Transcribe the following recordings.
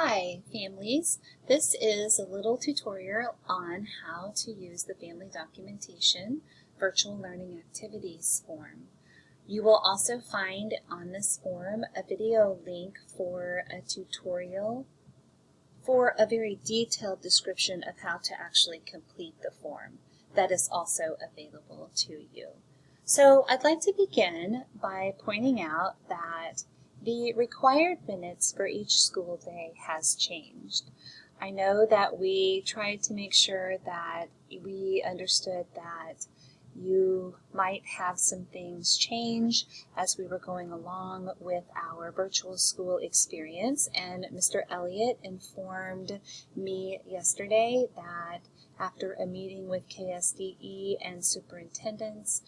Hi, families. This is a little tutorial on how to use the Family Documentation Virtual Learning Activities form. You will also find on this form a video link for a tutorial for a very detailed description of how to actually complete the form. That is also available to you. So I'd like to begin by pointing out that the required minutes for each school day has changed. I know that we tried to make sure that we understood that you might have some things change as we were going along with our virtual school experience, and Mr. Elliott informed me yesterday that after a meeting with KSDE and superintendents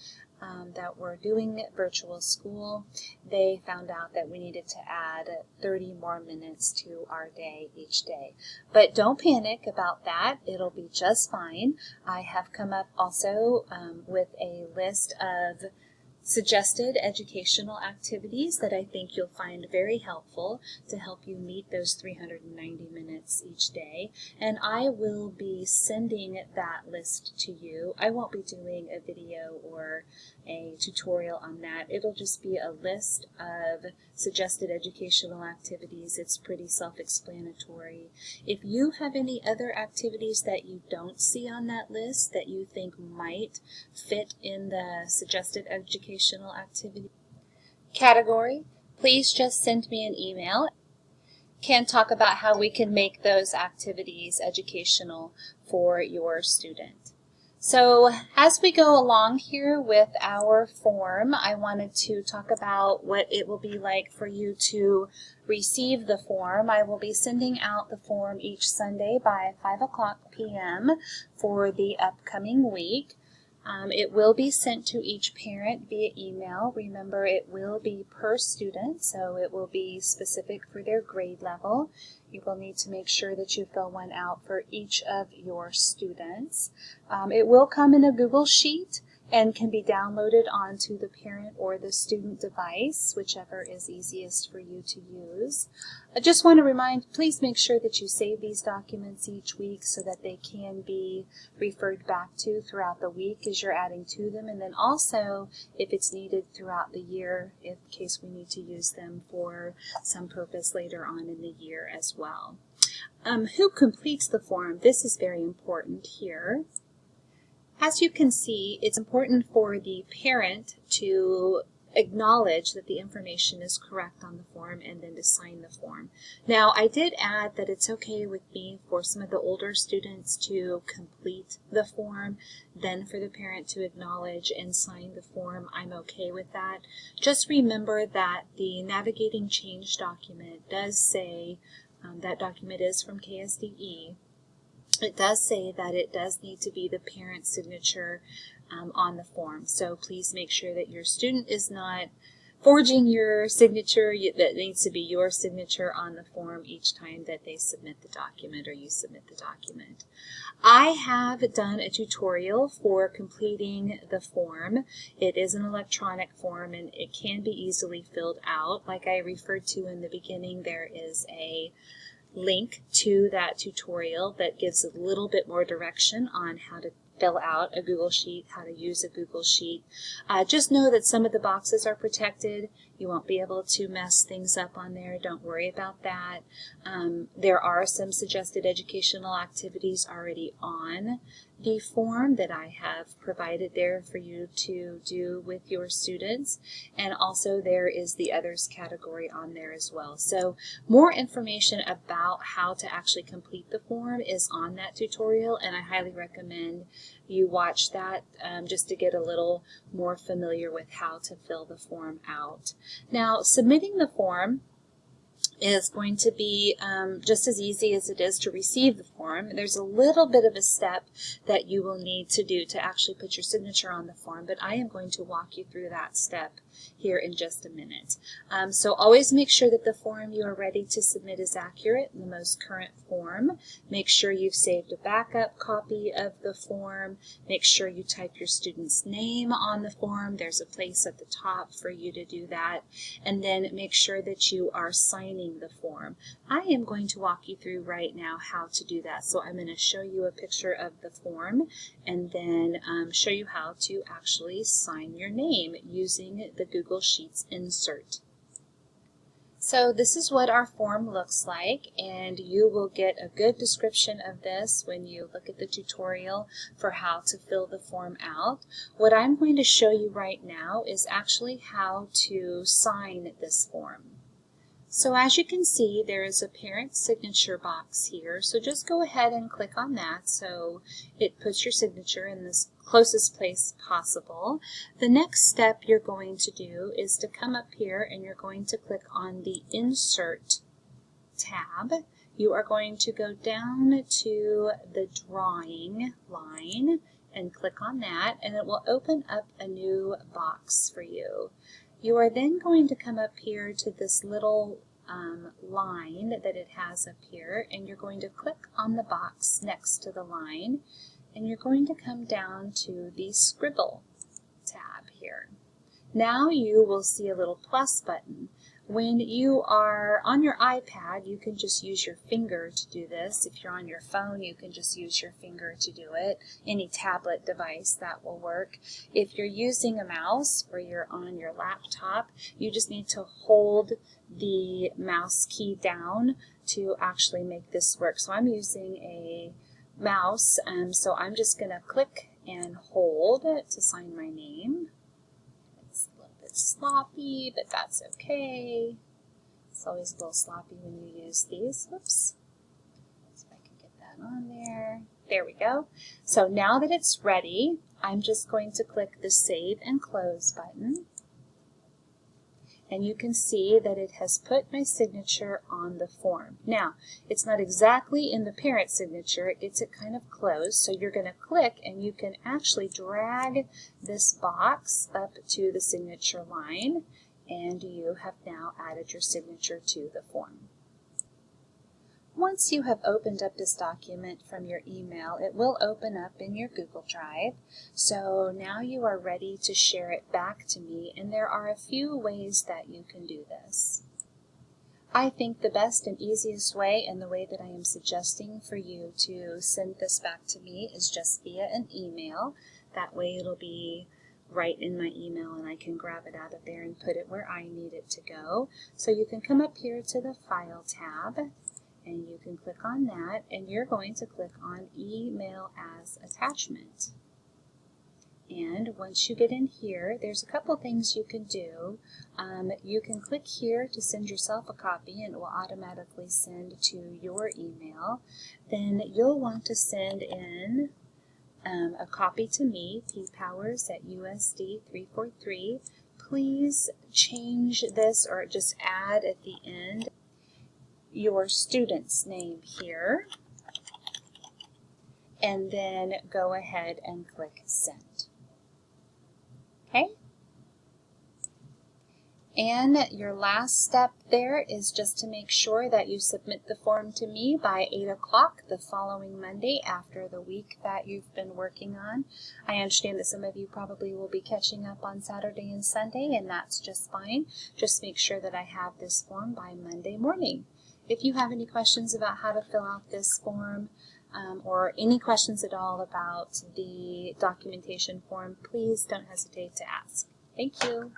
that were doing virtual school, they found out that we needed to add 30 more minutes to our day each day. But don't panic about that. It'll be just fine. I have come up also with a list of suggested educational activities that I think you'll find very helpful to help you meet those 390 minutes each day. And I will be sending that list to you. I won't be doing a video or a tutorial on that. It'll just be a list of suggested educational activities. It's pretty self-explanatory. If you have any other activities that you don't see on that list that you think might fit in the suggested educational activity category, please just send me an email. Can talk about how we can make those activities educational for your student. So as we go along here with our form, I wanted to talk about what it will be like for you to receive the form. I will be sending out the form each Sunday by 5 o'clock p.m. for the upcoming week. It will be sent to each parent via email. Remember, it will be per student, so it will be specific for their grade level. You will need to make sure that you fill one out for each of your students. It will come in a Google Sheet and can be downloaded onto the parent or the student device, whichever is easiest for you to use. I just want to remind, please make sure that you save these documents each week so that they can be referred back to throughout the week as you're adding to them, and then also if it's needed throughout the year in case we need to use them for some purpose later on in the year as well. Who completes the form? This is very important here. As you can see, it's important for the parent to acknowledge that the information is correct on the form and then to sign the form. Now, I did add that it's okay with me for some of the older students to complete the form, then for the parent to acknowledge and sign the form. I'm okay with that. Just remember that the Navigating Change document does say, that document is from KSDE. It does say that it does need to be the parent's signature on the form. So please make sure that your student is not forging your signature. That needs to be your signature on the form each time that they submit the document or you submit the document. I have done a tutorial for completing the form. It is an electronic form and it can be easily filled out. Like I referred to in the beginning, there is a link to that tutorial that gives a little bit more direction on how to fill out a Google Sheet, how to use a Google Sheet. Just know that some of the boxes are protected. You won't be able to mess things up on there. Don't worry about that. There are some suggested educational activities already on the form that I have provided there for you to do with your students, and also there is the others category on there as well. So more information about how to actually complete the form is on that tutorial, and I highly recommend you watch that just to get a little more familiar with how to fill the form out. Now, submitting the form is going to be just as easy as it is to receive the form. There's a little bit of a step that you will need to do to actually put your signature on the form, but I am going to walk you through that step here in just a minute. So always make sure that the form you are ready to submit is accurate in the most current form. Make sure you've saved a backup copy of the form. Make sure you type your student's name on the form. There's a place at the top for you to do that. And then make sure that you are signing the form. I am going to walk you through right now how to do that. So I'm going to show you a picture of the form and then show you how to actually sign your name using the Google Sheets insert. So this is what our form looks like, and you will get a good description of this when you look at the tutorial for how to fill the form out. What I'm going to show you right now is actually how to sign this form. So as you can see, there is a parent signature box here, so just go ahead and click on that so it puts your signature in the closest place possible. The next step you're going to do is to come up here and you're going to click on the Insert tab. You are going to go down to the Drawing line and click on that, and it will open up a new box for you. You are then going to come up here to this little line that it has up here, and you're going to click on the box next to the line, and you're going to come down to the Scribble tab here. Now you will see a little plus button. When you are on your iPad, you can just use your finger to do this. If you're on your phone, you can just use your finger to do it. Any tablet device, that will work. If you're using a mouse or you're on your laptop, you just need to hold the mouse key down to actually make this work. So I'm using a mouse, so I'm just going to click and hold to sign my name. Sloppy, but that's okay. It's always a little sloppy when you use these. Whoops. So I can get that on there. There we go. So now that it's ready, I'm just going to click the Save and Close button. And you can see that it has put my signature on the form. Now, it's not exactly in the parent signature. It gets it kind of close. So you're going to click and you can actually drag this box up to the signature line, and you have now added your signature to the form. Once you have opened up this document from your email, it will open up in your Google Drive. So now you are ready to share it back to me, and there are a few ways that you can do this. I think the best and easiest way, and the way that I am suggesting for you to send this back to me, is just via an email. That way it'll be right in my email and I can grab it out of there and put it where I need it to go. So you can come up here to the File tab, and you can click on that, and you're going to click on Email as Attachment. And once you get in here, there's a couple things you can do. You can click here to send yourself a copy, and it will automatically send to your email. Then you'll want to send in a copy to me, ppowers@usd343. Please change this, or just add at the end your student's name here, and then go ahead and click Send. Okay? And your last step there is just to make sure that you submit the form to me by 8 o'clock the following Monday after the week that you've been working on. I understand that some of you probably will be catching up on Saturday and Sunday, and that's just fine. Just make sure that I have this form by Monday morning. If you have any questions about how to fill out this form, or any questions at all about the documentation form, please don't hesitate to ask. Thank you.